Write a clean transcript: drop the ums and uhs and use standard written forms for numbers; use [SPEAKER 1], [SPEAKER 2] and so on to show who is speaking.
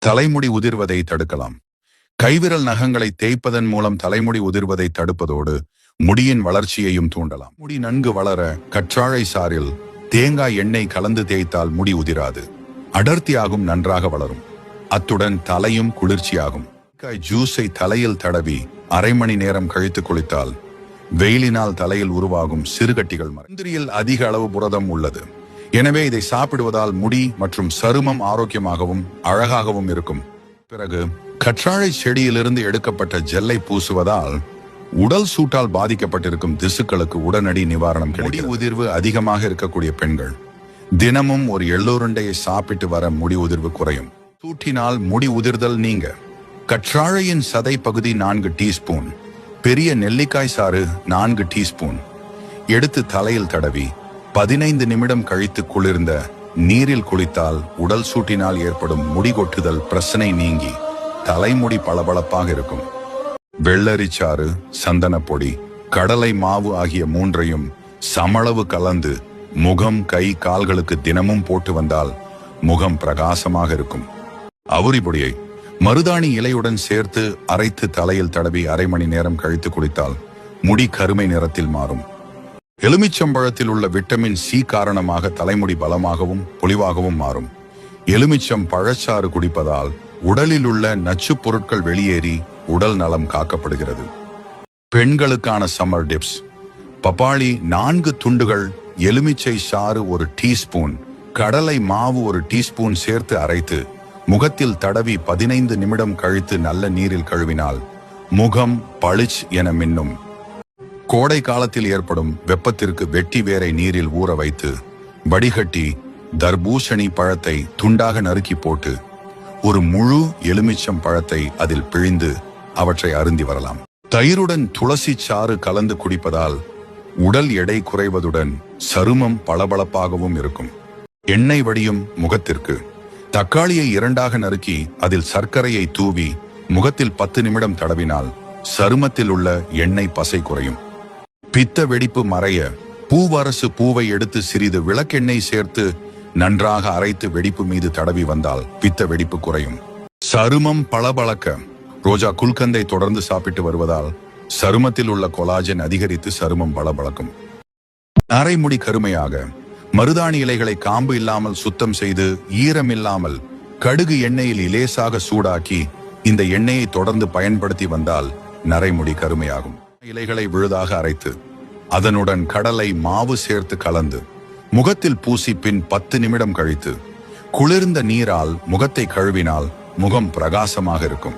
[SPEAKER 1] தலைமுடி உதிர்வதை தடுக்கலாம். கைவிரல் நகங்களை தேய்ப்பதன் மூலம் தலைமுடி உதிர்வதை தடுப்பதோடு முடியின் வளர்ச்சியையும் தூண்டலாம். முடி நன்கு வளர கற்றாழை சாறில் தேங்காய் எண்ணெய் கலந்து தேய்த்தால் முடி உதிராது, அடர்த்தியாகும், நன்றாக வளரும். அத்துடன் தலையும் குளிர்ச்சியாகும். ஜூஸை தலையில் தடவி அரை மணி நேரம் கழித்து குளித்தால் வெயிலினால் தலையில் உருவாகும் சிறுகட்டிகள் மறையும். முந்திரியில் அதிக அளவு புரதம் உள்ளது. எனவே இதை சாப்பிடுவதால் முடி மற்றும் சருமம் ஆரோக்கியமாகவும் அழகாகவும் இருக்கும். பிறகு கற்றாழை செடியிலிருந்து எடுக்கப்பட்ட ஜெல்லை பூசுவதால் உடல் சூட்டால் பாதிக்கப்பட்டிருக்கும் திசுக்களுக்கு உடனடி நிவாரணம் கிடைக்கும். முடி உதிர்வு அதிகமாக இருக்கக்கூடிய பெண்கள் தினமும் ஒரு எள்ளுருண்டையை சாப்பிட்டு வர முடி உதிர்வு குறையும். சூட்டினால் முடி உதிர்தல் நீங்க கற்றாழையின் சதை பகுதி 4 டீஸ்பூன், பெரிய நெல்லிக்காய் சாறு 4 டீஸ்பூன் எடுத்து தலையில் தடவி 15 நிமிடம் கழித்து குளிர்ந்த நீரில் குளித்தால் உடல் சூட்டினால் ஏற்படும் முடி கொட்டுதல் பிரச்சனை நீங்கி தலைமுடி பளபளப்பாக இருக்கும். வெள்ளரிச்சாறு, சந்தனப்பொடி, கடலை மாவு ஆகிய 3ஐயும் சமளவு கலந்து முகம், கை, கால்களுக்கு தினமும் போட்டு வந்தால் முகம் பிரகாசமாக இருக்கும். அவுரி பொடியை மருதாணி இலையுடன் சேர்த்து அரைத்து தலையில் தடவி அரை மணி நேரம் கழித்து குளித்தால் முடி கருமை நிறத்தில் மாறும். எலுமிச்சம்பழத்தில் உள்ள விட்டமின் சி காரணமாக தலைமுடி பலமாகவும் பொலிவாகவும் மாறும். எலுமிச்சம் பழச்சாறு குடிப்பதால் உடலில் உள்ள நச்சுப் பொருட்கள் வெளியேறி உடல் நலம் காக்கப்படுகிறது. பெண்களுக்கான சம்மர் டிப்ஸ்: பப்பாளி 4 துண்டுகள், எலுமிச்சை சாறு 1 டீஸ்பூன், கடலை மாவு 1 டீஸ்பூன் சேர்த்து அரைத்து முகத்தில் தடவி 15 நிமிடம் கழித்து நல்ல நீரில் கழுவினால் முகம் பளிச் என மின்னும். கோடை காலத்தில் ஏற்படும் வெப்பத்திற்கு வெட்டி வேரை நீரில் ஊற வைத்து வடிகட்டி தர்பூசணி பழத்தை துண்டாக நறுக்கி போட்டு ஒரு முழு எலுமிச்சம் பழத்தை அதில் பிழிந்து அவற்றை அருந்தி வரலாம். தயிருடன் துளசி சாறு கலந்து குடிப்பதால் உடல் எடை குறைவதுடன் சருமம் பளபளப்பாகவும் இருக்கும். எண்ணெய் வடியும் முகத்திற்கு தக்காளியை 2ஆக நறுக்கி அதில் சர்க்கரையை தூவி முகத்தில் 10 நிமிடம் தடவினால் சருமத்தில் உள்ள எண்ணெய் பசை குறையும். பித்த வெடிப்பு மறைய பூவரசு பூவை எடுத்து சிறிது விளக்கெண்ணெய் சேர்த்து நன்றாக அரைத்து வெடிப்பு மீது தடவி வந்தால் பித்த வெடிப்பு குறையும். சருமம் பளபளக்க ரோஜா குல்கந்தை தொடர்ந்து சாப்பிட்டு வருவதால் சருமத்தில் உள்ள கொலாஜன் அதிகரித்து சருமம் பளபளக்கும். அரைமுடி கருமையாக மருதாணி இலைகளை காம்பு இல்லாமல் சுத்தம் செய்து ஈரமில்லாமல் கடுகு எண்ணெயில் இலேசாக சூடாக்கி இந்த எண்ணெயை தொடர்ந்து பயன்படுத்தி வந்தால் நரைமுடி கருமையாகும். இலைகளை விழுதாக அரைத்து அதனுடன் கடலை மாவு சேர்த்து கலந்து முகத்தில் பூசி பின் 10 நிமிடம் கழித்து குளிர்ந்த நீரால் முகத்தை கழுவினால் முகம் பிரகாசமாக இருக்கும்.